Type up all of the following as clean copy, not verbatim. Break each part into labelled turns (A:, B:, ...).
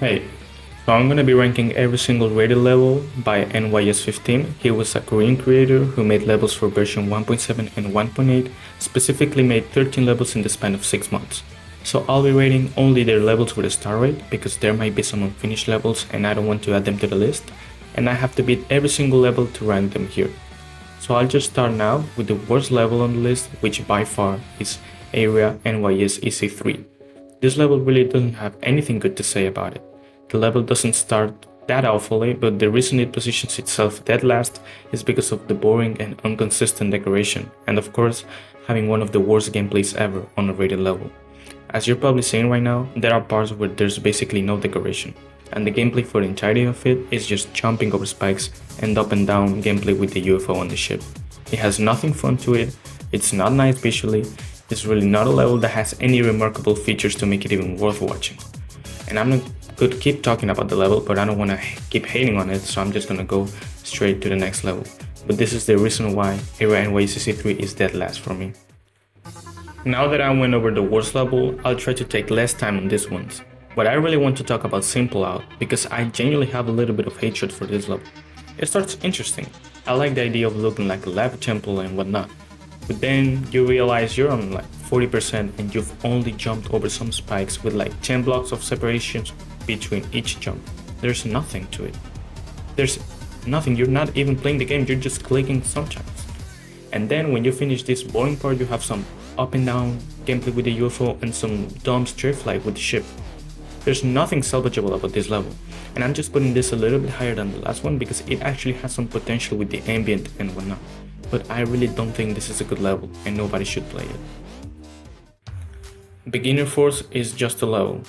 A: Hey, so I'm gonna be ranking every single rated level by nys15. He was a Korean creator who made levels for version 1.7 and 1.8, specifically made 13 levels in the span of 6 months. So I'll be rating only their levels with a star rate because there might be some unfinished levels and I don't want to add them to the list, and I have to beat every single level to rank them here. So I'll just start now with the worst level on the list, which by far is Area nys15. This level really doesn't have anything good to say about it. The level doesn't start that awfully, but the reason it positions itself dead last is because of the boring and inconsistent decoration, and of course, having one of the worst gameplays ever on a rated level. As you're probably seeing right now, there are parts where there's basically no decoration, and the gameplay for the entirety of it is just jumping over spikes and up and down gameplay with the UFO on the ship. It has nothing fun to it, it's not nice visually, it's really not a level that has any remarkable features to make it even worth watching. And could keep talking about the level, but I don't want to keep hating on it, so I'm just gonna go straight to the next level. But this is the reason why Area nys15 is dead last for me. Now that I went over the worst level, I'll try to take less time on these ones. But I really want to talk about Simple Out, because I genuinely have a little bit of hatred for this level. It starts interesting. I like the idea of looking like a lava temple and whatnot. But then you realize you're on like 40% and you've only jumped over some spikes with like 10 blocks of separations between each jump. There's nothing to it. There's nothing, you're not even playing the game, you're just clicking sometimes. And then when you finish this boring part, you have some up and down gameplay with the UFO and some dumb straight flight with the ship. There's nothing salvageable about this level, and I'm just putting this a little bit higher than the last one because it actually has some potential with the ambient and whatnot. But I really don't think this is a good level and nobody should play it. Beginner Force is just a level.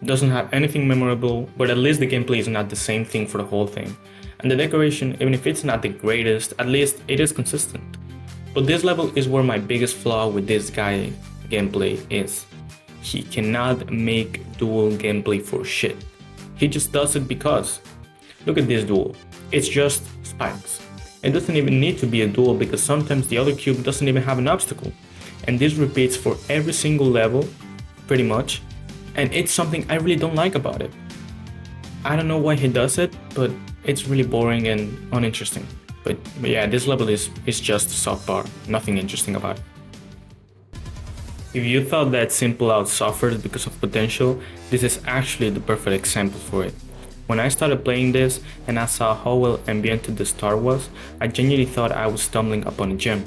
A: Doesn't have anything memorable, but at least the gameplay is not the same thing for the whole thing. And the decoration, even if it's not the greatest, at least it is consistent. But this level is where my biggest flaw with this guy gameplay is. He cannot make dual gameplay for shit. He just does it because. Look at this duel. It's just spikes. It doesn't even need to be a duel because sometimes the other cube doesn't even have an obstacle. And this repeats for every single level, pretty much. And it's something I really don't like about it. I don't know why he does it, but it's really boring and uninteresting. But yeah, this level is just subpar, nothing interesting about it. If you thought that Simple Out suffered because of potential, this is actually the perfect example for it. When I started playing this and I saw how well ambiented the star was, I genuinely thought I was stumbling upon a gem.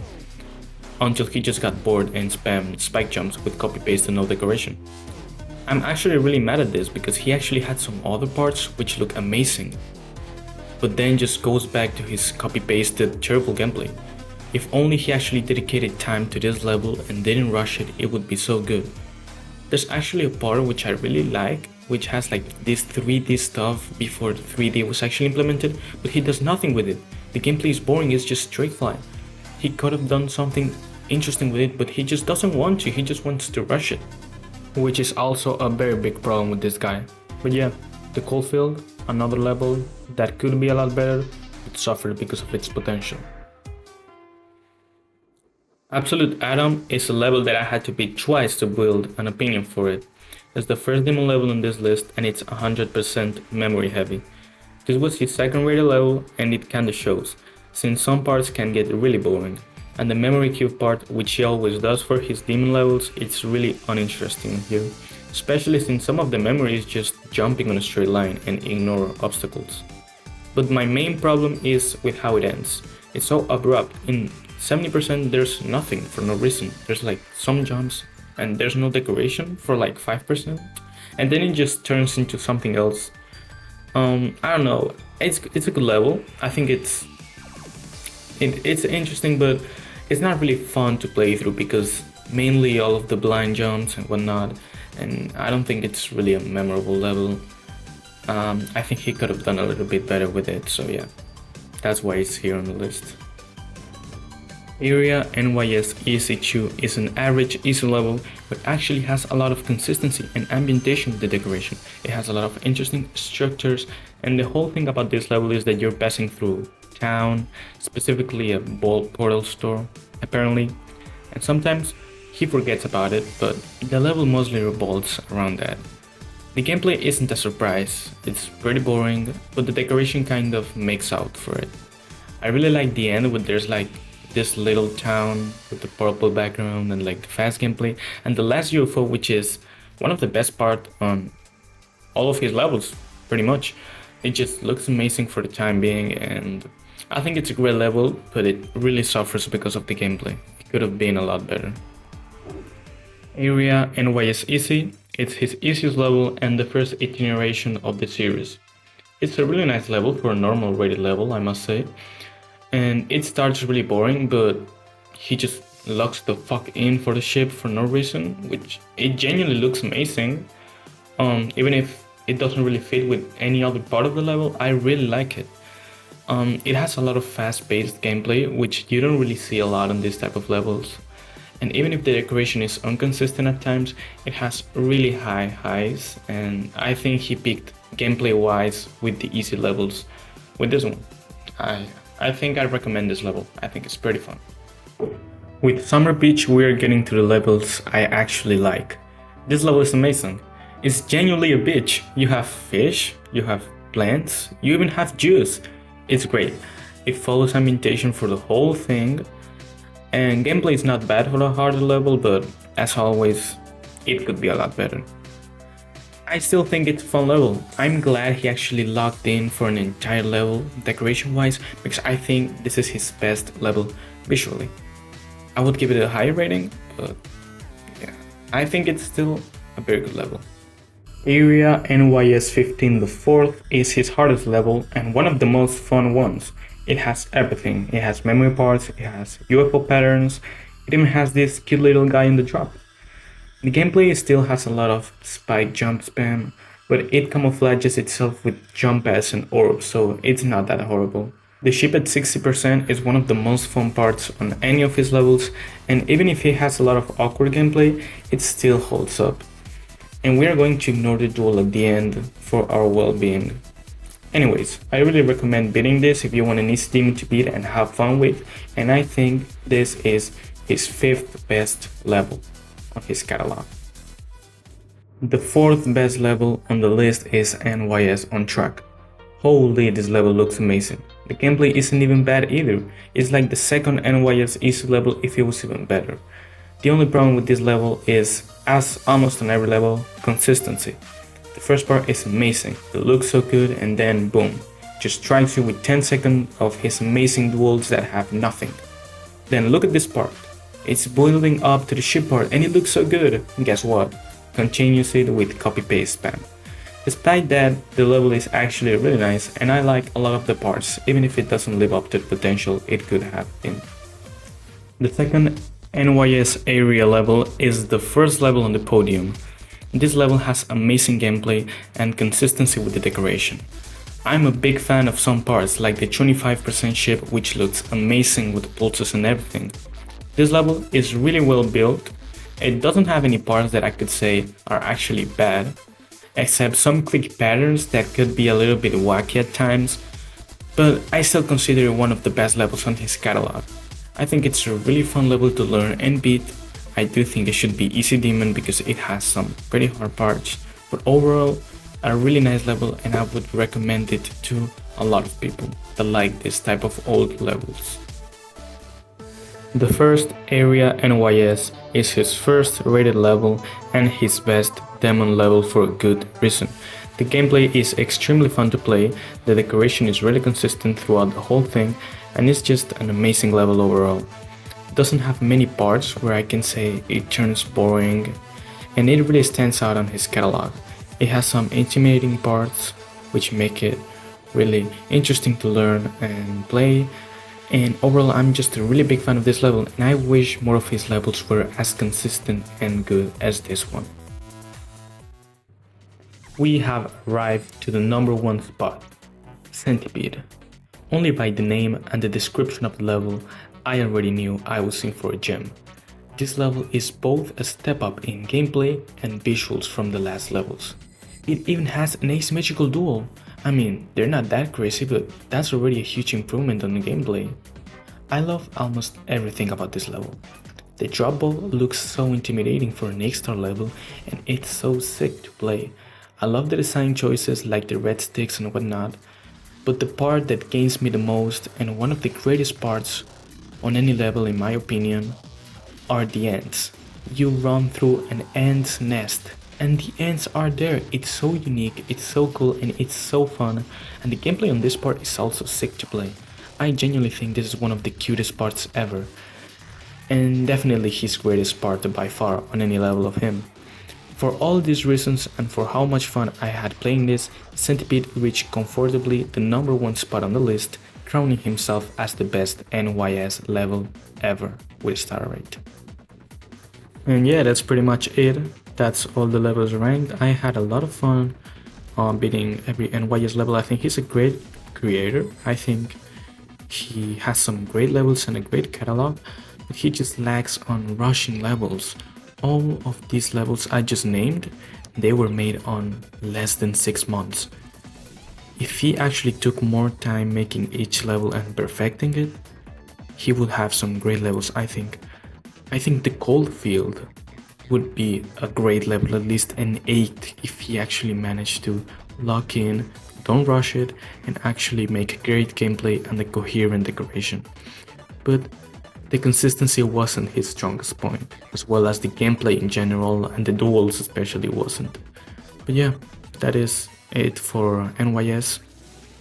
A: Until he just got bored and spammed spike jumps with copy paste and no decoration. I'm actually really mad at this because he actually had some other parts which look amazing, but then just goes back to his copy pasted terrible gameplay. If only he actually dedicated time to this level and didn't rush it, it would be so good. There's actually a part which I really like, which has like this 3D stuff before the 3D was actually implemented, but he does nothing with it. The gameplay is boring, it's just straight flying. He could have done something interesting with it, but he just doesn't want to, he just wants to rush it. Which is also a very big problem with this guy. But yeah, the Coalfield, another level that could be a lot better, but suffered because of its potential. Absolute Atom is a level that I had to beat twice to build an opinion for it. It's the first demon level on this list and it's 100% memory heavy. This was his second rated level and it kinda shows, since some parts can get really boring. And the memory cube part, which he always does for his demon levels, it's really uninteresting here. Especially since some of the memory is just jumping on a straight line and ignore obstacles. But my main problem is with how it ends. It's so abrupt. In 70% there's nothing for no reason. There's like some jumps and there's no decoration for like 5%. And then it just turns into something else. I don't know. It's a good level. I think it's interesting, but it's not really fun to play through because mainly all of the blind jumps and whatnot, and I don't think it's really a memorable level. I think he could have done a little bit better with it, so yeah, that's why it's here on the list. Area nys15 is an average easy level, but actually has a lot of consistency and ambientation with the decoration. It has a lot of interesting structures, and the whole thing about this level is that you're passing through town, specifically a ball portal store, apparently, and sometimes he forgets about it, but the level mostly revolves around that. The gameplay isn't a surprise, it's pretty boring, but the decoration kind of makes out for it. I really like the end where there's like this little town with the purple background and like the fast gameplay, and the last UFO, which is one of the best part on all of his levels, pretty much. It just looks amazing for the time being, and I think it's a great level, but it really suffers because of the gameplay. It could have been a lot better. Area NYS Easy. It's his easiest level and the first iteration of the series. It's a really nice level for a normal rated level, I must say. And it starts really boring, but he just locks the fuck in for the ship for no reason, which it genuinely looks amazing. Even if it doesn't really fit with any other part of the level, I really like it. It has a lot of fast-paced gameplay, which you don't really see a lot on this type of levels. And even if the decoration is inconsistent at times, it has really high highs, and I think he picked gameplay-wise with the easy levels with this one. I think I recommend this level. I think it's pretty fun. With Summer Beach, we are getting to the levels I actually like. This level is amazing. It's genuinely a beach. You have fish, you have plants, you even have juice. It's great. It follows ambientation for the whole thing, and gameplay is not bad for a harder level, but as always, it could be a lot better. I still think it's a fun level. I'm glad he actually locked in for an entire level decoration wise, because I think this is his best level visually. I would give it a higher rating, but yeah, I think it's still a very good level. Area nys15 the fourth is his hardest level and one of the most fun ones. It has everything. It has memory parts, it has UFO patterns, it even has this cute little guy in the drop. The gameplay still has a lot of spike jump spam, but it camouflages itself with jump pads and orbs, so it's not that horrible. The ship at 60% is one of the most fun parts on any of his levels, and even if it has a lot of awkward gameplay, it still holds up. And we are going to ignore the duel at the end for our well-being. Anyways, I really recommend beating this if you want an easy demon to beat and have fun with, and I think this is his 5th best level on his catalog. The 4th best level on the list is NYS on track. Holy, this level looks amazing. The gameplay isn't even bad either. It's like the second NYS easy level if it was even better. The only problem with this level is, as almost on every level, consistency. The first part is amazing, it looks so good, and then boom, just strikes you with 10 seconds of his amazing duels that have nothing. Then look at this part. It's building up to the ship part and it looks so good. And guess what? Continues it with copy-paste spam. Despite that, the level is actually really nice and I like a lot of the parts, even if it doesn't live up to the potential it could have been. The second NYS area level is the first level on the podium. This level has amazing gameplay and consistency with the decoration. I'm a big fan of some parts like the 25% ship, which looks amazing with the pulses and everything. This level is really well built. It doesn't have any parts that I could say are actually bad, except some quick patterns that could be a little bit wacky at times, but I still consider it one of the best levels on his catalog. I think it's a really fun level to learn and beat. I do think it should be easy demon because it has some pretty hard parts, but overall a really nice level and I would recommend it to a lot of people that like this type of old levels. The first area NYS is his first rated level and his best demon level for a good reason. The gameplay is extremely fun to play, the decoration is really consistent throughout the whole thing, and it's just an amazing level overall. It doesn't have many parts where I can say it turns boring, and it really stands out on his catalog. It has some intimidating parts which make it really interesting to learn and play, and overall I'm just a really big fan of this level and I wish more of his levels were as consistent and good as this one. We have arrived to the number 1 spot, Centipede. Only by the name and the description of the level, I already knew I was in for a gem. This level is both a step up in gameplay and visuals from the last levels. It even has an asymmetrical duel. I mean, they're not that crazy, but that's already a huge improvement on the gameplay. I love almost everything about this level. The drop ball looks so intimidating for an 8-star level and it's so sick to play. I love the design choices like the red sticks and whatnot, but the part that gains me the most and one of the greatest parts on any level in my opinion are the ants. You run through an ant's nest and the ants are there. It's so unique, it's so cool, and it's so fun, and the gameplay on this part is also sick to play. I genuinely think this is one of the cutest parts ever, and definitely his greatest part by far on any level of him. For all these reasons and for how much fun I had playing this, Centipede reached comfortably the #1 spot on the list, crowning himself as the best NYS level ever with star rate. And yeah, that's pretty much it. That's all the levels ranked. I had a lot of fun beating every NYS level. I think he's a great creator. I think he has some great levels and a great catalog, but he just lacks on rushing levels. All of these levels I just named, they were made on less than 6 months. If he actually took more time making each level and perfecting it, he would have some great levels, I think. I think the cold field would be a great level, at least an 8, if he actually managed to lock in, don't rush it, and actually make great gameplay and a coherent decoration. But the consistency wasn't his strongest point, as well as the gameplay in general and the duels especially wasn't. But yeah, that is it for NYS.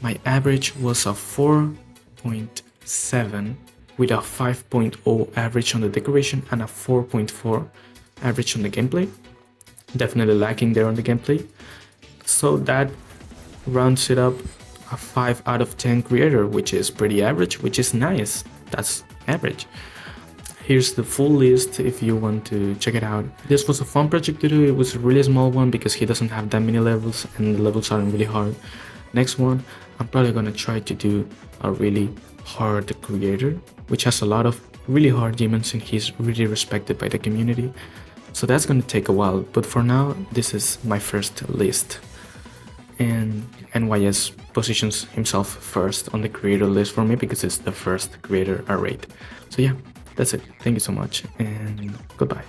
A: My average was a 4.7 with a 5.0 average on the decoration and a 4.4 average on the gameplay. Definitely lacking there on the gameplay. So that rounds it up a 5 out of 10 creator, which is pretty average, which is nice. That's average. Here's the full list if you want to check it out. This was a fun project to do. It was a really small one because he doesn't have that many levels and the levels aren't really hard. Next one, I'm probably gonna try to do a really hard creator, which has a lot of really hard demons and he's really respected by the community. So that's gonna take a while, but for now, this is my first list. And NYS positions himself first on the creator list for me because it's the first creator I rate. So yeah, that's it. Thank you so much and goodbye.